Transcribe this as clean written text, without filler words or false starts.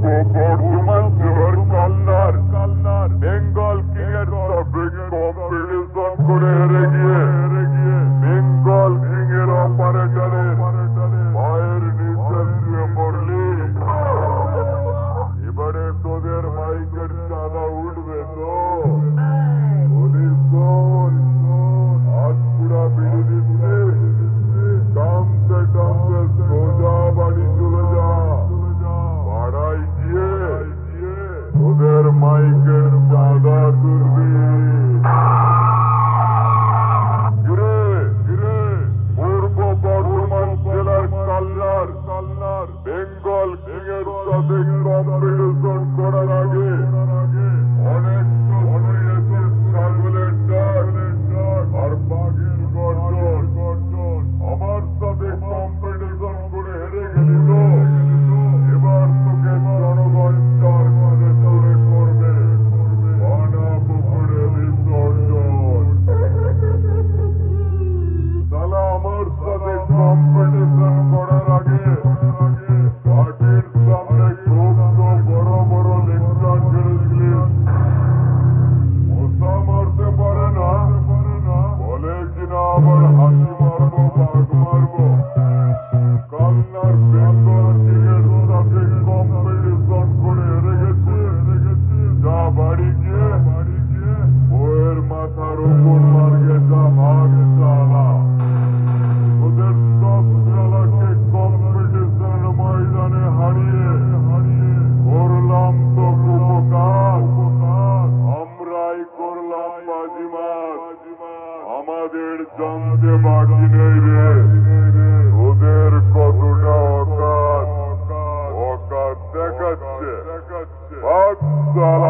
বর্তমান জেলার কালনার বেঙ্গল কিং এর সাথে কম্পিটিশন করে হেরে গিয়ে বেঙ্গল কিং এর অপারেটরের পায়ের নিচে শুয়ে পড়লি। এবারে তোদের মাইকের চাঁদা উঠবে তো? বলিস শোন, আজ পুরা বিড়ি দিচ্ছে, টানতে টানতে সোজা বাড়ি চলে যা। পাড়ায় গিয়ে ওদের মাইকের চাঁদা তুলবি। পূর্ব বর্ধমান জেলার কালনার বেঙ্গল কিং এর সাথে কম্পিটিশন করার আগে অনেক তো শুনেছিস ছাগলের ডাক আর বাঘের গর্জন। আমার সাথে কম্পিটিশন করে হেরে গেলি তো? এবার তোকে জনগণ চার কাজে চলে করবে পানা পুকুরে বিসর্জন। তাহলে আমার সাথে কম্পিটিশন করার আগে পার্টির সামনে খুব তো বড় বড় লেকচার ছেড়েছিলিস। মশা মারতে পারে না বলে কিনা আবার হাসি মারবো, বাঘ মারবো। কালনার বেঙ্গল কিং এর সাথে কম্পিটিশন করে হেরে গেছে। যা বাড়ি গিয়ে বউয়ের মাথার উপর মার্গে যা ভাগ চালা। ওদের সব চালাকে কম্পিটিশন ময়দানে হারিয়ে করলাম তো উপকার, আমরাই করলাম বাজিমাত। আমাদের জানতে বাকি নেই রে ওদের কতটা অকাত দেখাচ্ছে। ভাগ শালা।